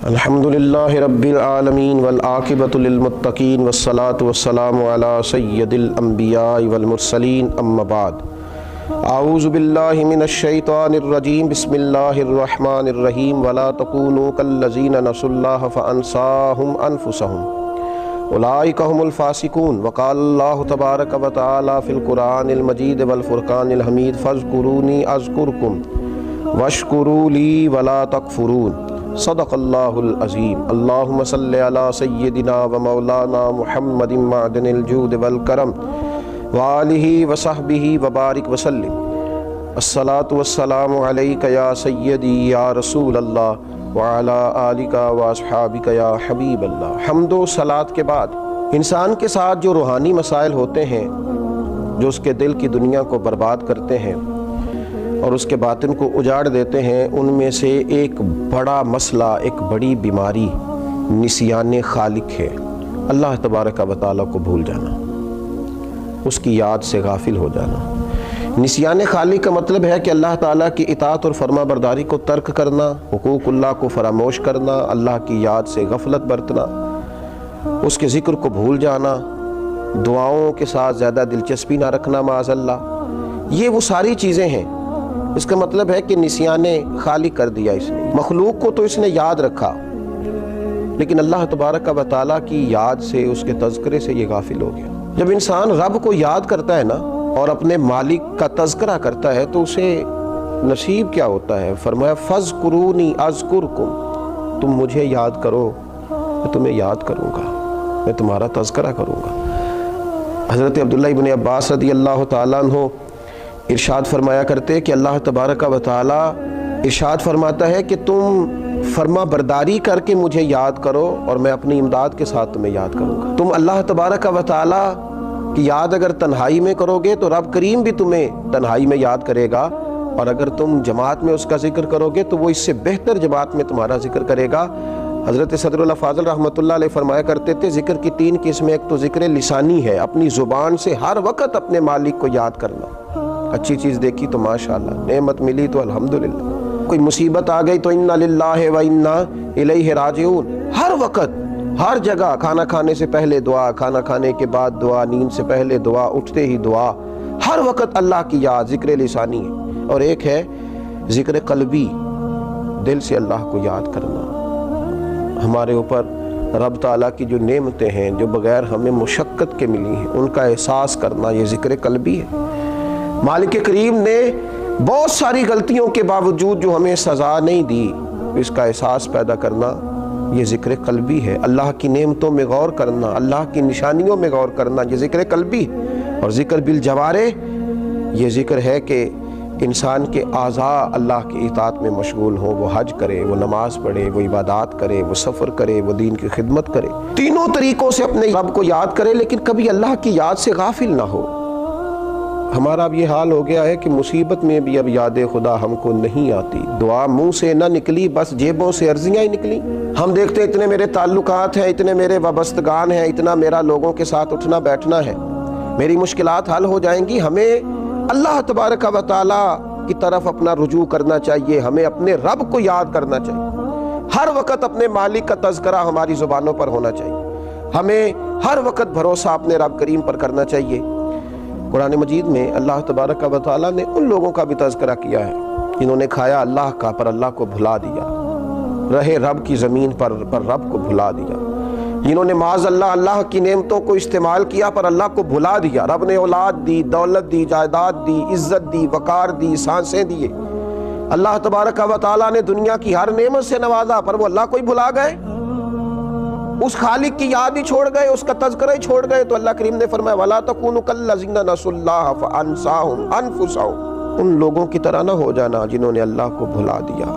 الحمدللہ رب العالمین والعاقبۃ للمتقین والصلاۃ والسلام علی سید الانبیاء والمرسلین اما بعد اعوذ باللہ من الشیطان الرجیم بسم اللہ الرحمن الرحیم ولا تکونوا کالذین نسوا اللہ فانساہم انفسہم اولئک هم الفاسقون وقال اللہ تبارک وتعالی فی القرآن المجید والفرقان الحمید فاذکرونی اذکرکم واشکروا لی ولا تکفرون صدق اللہ العظیم۔ اللہم صلی علی سیدنا و مولانا محمد معدن الجود والکرم وآلہ وصحبہ وبارک وسلم۔ الصلاة والسلام علیک یا سیدی یا رسول اللہ وعلی آلک واصحابک یا حبیب اللہ۔ حمد و صلاۃ کے بعد انسان کے ساتھ جو روحانی مسائل ہوتے ہیں جو اس کے دل کی دنیا کو برباد کرتے ہیں اور اس کے باطن کو اجاڑ دیتے ہیں، ان میں سے ایک بڑا مسئلہ، ایک بڑی بیماری نسیان خالق ہے۔ اللہ تبارک و تعالیٰ کو بھول جانا، اس کی یاد سے غافل ہو جانا۔ نسیان خالق کا مطلب ہے کہ اللہ تعالیٰ کی اطاعت اور فرما برداری کو ترک کرنا، حقوق اللہ کو فراموش کرنا، اللہ کی یاد سے غفلت برتنا، اس کے ذکر کو بھول جانا، دعاؤں کے ساتھ زیادہ دلچسپی نہ رکھنا معاذ اللہ۔ یہ وہ ساری چیزیں ہیں۔ اس کا مطلب ہے کہ نسیان خالق کر دیا اس نے۔ مخلوق کو تو اس نے یاد رکھا، لیکن اللہ تبارک و تعالیٰ کی یاد سے، اس کے تذکرے سے یہ غافل ہو گیا۔ جب انسان رب کو یاد کرتا ہے نا اور اپنے مالک کا تذکرہ کرتا ہے تو اسے نصیب کیا ہوتا ہے؟ فرمایا فَاذْكُرُونِي أَذْكُرْكُمْ، تم مجھے یاد کرو میں تمہیں یاد کروں گا، میں تمہارا تذکرہ کروں گا۔ حضرت عبداللہ ابن عباس رضی اللہ تعالیٰ عنہ ارشاد فرمایا کرتے کہ اللہ تبارک و تعالیٰ ارشاد فرماتا ہے کہ تم فرما برداری کر کے مجھے یاد کرو اور میں اپنی امداد کے ساتھ تمہیں یاد کروں گا۔ تم اللہ تبارک و تعالیٰ کی یاد اگر تنہائی میں کرو گے تو رب کریم بھی تمہیں تنہائی میں یاد کرے گا، اور اگر تم جماعت میں اس کا ذکر کرو گے تو وہ اس سے بہتر جماعت میں تمہارا ذکر کرے گا۔ حضرت صدر اللہ فاضل رحمۃ اللہ علیہ فرمایا کرتے تھے ذکر کی 3 قسمیں، ایک تو ذکر لسانی ہے، اپنی زبان سے ہر وقت اپنے مالک کو یاد کرنا۔ اچھی چیز دیکھی تو ماشاءاللہ، نعمت ملی تو الحمدللہ، کوئی مصیبت آ گئی تو انا للہ و انا الیہ راجعون۔ ہر وقت ہر جگہ، کھانا کھانے سے پہلے دعا، کھانا کھانے کے بعد دعا، نیند سے پہلے دعا، اٹھتے ہی دعا، ہر وقت اللہ کی یاد، ذکر لسانی ہے۔ اور ایک ہے ذکر قلبی، دل سے اللہ کو یاد کرنا۔ ہمارے اوپر رب تعالیٰ کی جو نعمتیں ہیں جو بغیر ہمیں مشقت کے ملی ہیں ان کا احساس کرنا، یہ ذکر قلبی ہے۔ مالک کریم نے بہت ساری غلطیوں کے باوجود جو ہمیں سزا نہیں دی، اس کا احساس پیدا کرنا، یہ ذکر قلبی ہے۔ اللہ کی نعمتوں میں غور کرنا، اللہ کی نشانیوں میں غور کرنا، یہ ذکر قلبی ہے۔ اور ذکر بالجوارح، یہ ذکر ہے کہ انسان کے اعضاء اللہ کی اطاعت میں مشغول ہوں، وہ حج کرے، وہ نماز پڑھے، وہ عبادات کرے، وہ سفر کرے، وہ دین کی خدمت کرے، تینوں طریقوں سے اپنے رب کو یاد کرے، لیکن کبھی اللہ کی یاد سے غافل نہ ہو۔ ہمارا اب یہ حال ہو گیا ہے کہ مصیبت میں بھی اب یاد خدا ہم کو نہیں آتی، دعا منہ سے نہ نکلی، بس جیبوں سے عرضیاں ہی نکلی۔ ہم دیکھتے ہیں اتنے میرے تعلقات ہیں، اتنے میرے وابستگان ہیں، اتنا میرا لوگوں کے ساتھ اٹھنا بیٹھنا ہے، میری مشکلات حل ہو جائیں گی۔ ہمیں اللہ تبارک و تعالیٰ کی طرف اپنا رجوع کرنا چاہیے، ہمیں اپنے رب کو یاد کرنا چاہیے، ہر وقت اپنے مالک کا تذکرہ ہماری زبانوں پر ہونا چاہیے، ہمیں ہر وقت بھروسہ اپنے رب کریم پر کرنا چاہیے۔ قرآن مجید میں اللہ تبارک و تعالیٰ نے ان لوگوں کا بھی تذکرہ کیا ہے جنہوں نے کھایا اللہ کا پر اللہ کو بھلا دیا، رہے رب کی زمین پر رب کو بھلا دیا، جنہوں نے معاذ اللہ اللہ کی نعمتوں کو استعمال کیا پر اللہ کو بھلا دیا۔ رب نے اولاد دی، دولت دی، جائیداد دی، عزت دی، وقار دی، سانسیں دیے۔ اللہ تبارک و تعالیٰ نے دنیا کی ہر نعمت سے نوازا پر وہ اللہ کو ہی بھلا گئے، اس خالق کی یاد ہی چھوڑ گئے، اس کا تذکرہ ہی چھوڑ گئے۔ تو اللہ کریم نے فرمایا وَلَا تَكُونُوا كَالَّذِينَ نَسُوا اللَّهَ فَأَنسَاهُمْ أَنفُسَهُمْ، ان لوگوں کی طرح نہ ہو جانا جنہوں نے اللہ کو بھلا دیا،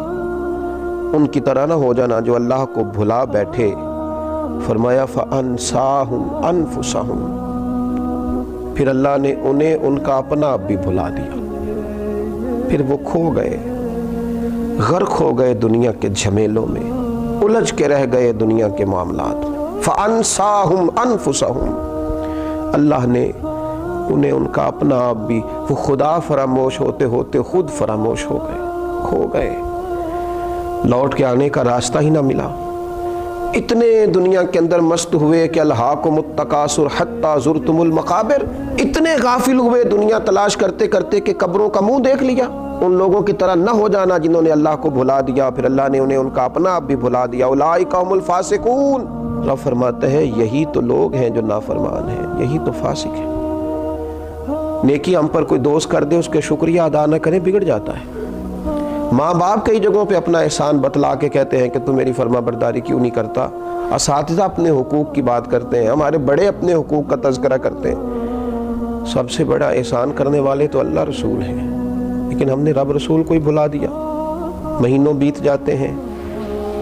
ان کی طرح نہ ہو جانا جو اللہ کو بھلا بیٹھے۔ فرمایا فَأَنسَاهُمْ أَنفُسَهُمْ، پھر اللہ نے انہیں ان کا اپنا آپ بھی بھلا دیا، پھر وہ کھو گئے، غرق ہو گئے دنیا کے جھمیلوں میں، الجھ کے رہ گئے دنیا کے معاملات میں۔ فَأَنسَاهُمْ أَنفُسَهُمْ، اللہ نے انہیں ان کا اپنا آپ بھی، وہ خدا فراموش ہوتے ہوتے خود فراموش ہو گئے، کھو گئے، لوٹ کے آنے کا راستہ ہی نہ ملا۔ اتنے دنیا کے اندر مست ہوئے کہ الہاکم التکاثر حتی زرتم المقابر، اتنے غافل ہوئے دنیا تلاش کرتے کرتے کہ قبروں کا منہ دیکھ لیا۔ ان لوگوں کی طرح نہ ہو جانا جنہوں نے اللہ کو بھلا دیا، پھر اللہ نے انہیں ان کا اپنا آپ بھی بھلا دیا۔ اولئک هم الفاسقون، رب فرماتے ہیں یہی تو لوگ ہیں جو نافرمان ہیں، یہی تو فاسق ہیں۔ نیکی ہم پر کوئی دوست کر دے، اس کے شکریہ ادا نہ کریں، بگڑ جاتا ہے۔ ماں باپ کئی جگہوں پہ اپنا احسان بتلا کے کہتے ہیں کہ تو میری فرما برداری کیوں نہیں کرتا۔ اساتذہ اپنے حقوق کی بات کرتے ہیں، ہمارے بڑے اپنے حقوق کا تذکرہ کرتے ہیں۔ سب سے بڑا احسان کرنے والے تو اللہ رسول ہیں، لیکن ہم نے رب رسول کو ہی بھلا دیا۔ مہینوں بیت جاتے ہیں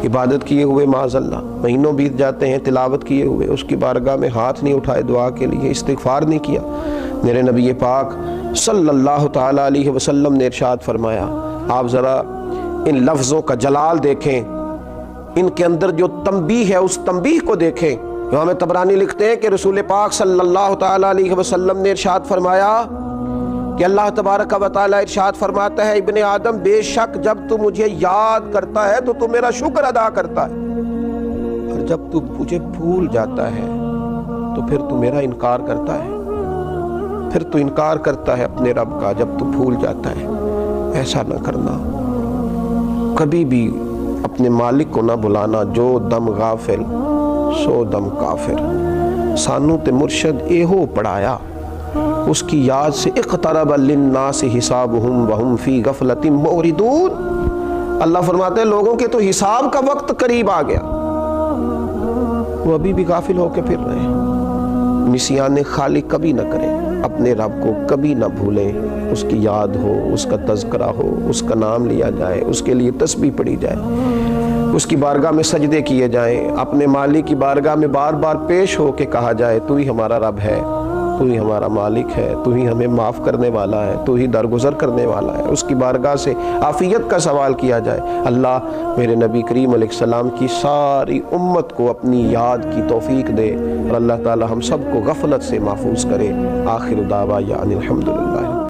عبادت کیے ہوئے، معاذ اللہ مہینوں بیت جاتے ہیں تلاوت کیے ہوئے، اس کی بارگاہ میں ہاتھ نہیں اٹھائے دعا کے لیے، استغفار نہیں کیا۔ میرے نبی پاک صلی اللہ تعالی علیہ وسلم نے ارشاد فرمایا، آپ ذرا ان لفظوں کا جلال دیکھیں، ان کے اندر جو تنبیہ ہے اس تنبیہ کو دیکھیں۔ امام طبرانی لکھتے ہیں کہ رسول پاک صلی اللہ تعالی علیہ وسلم نے ارشاد فرمایا کہ اللہ تبارک و تعالی ارشاد فرماتا ہے، ابن آدم بے شک جب تو مجھے یاد کرتا ہے تو میرا شکر ادا کرتا ہے، اور جب تو مجھے بھول جاتا ہے تو پھر تو میرا انکار کرتا ہے، پھر تو انکار کرتا ہے اپنے رب کا جب تو بھول جاتا ہے۔ ایسا نہ کرنا، کبھی بھی اپنے مالک کو نہ بلانا، جو دم غافل سو دم کافر۔ سانو تے مرشد ایہو پڑھایا، اس کی یاد سے اقترب للناس حسابہم وہم فی غفلۃ معرضون۔ اللہ فرماتے ہیں لوگوں کے تو حساب کا وقت قریب آ گیا، وہ ابھی بھی غافل ہو کے پھر رہے ہیں۔ نسیان خالق کبھی نہ کریں، اپنے رب کو کبھی نہ بھولیں، اس کی یاد ہو، اس کا تذکرہ ہو، اس کا نام لیا جائے، اس کے لیے تسبیح پڑھی جائے، اس کی بارگاہ میں سجدے کیے جائیں، اپنے مالک کی بارگاہ میں بار بار پیش ہو کے کہا جائے تو ہی ہمارا رب ہے، تو ہی ہمارا مالک ہے، تو ہی ہمیں معاف کرنے والا ہے، تو ہی درگزر کرنے والا ہے۔ اس کی بارگاہ سے عافیت کا سوال کیا جائے۔ اللہ میرے نبی کریم علیہ السلام کی ساری امت کو اپنی یاد کی توفیق دے، اور اللہ تعالی ہم سب کو غفلت سے محفوظ کرے۔ آخر دعوانا ان الحمدللہ۔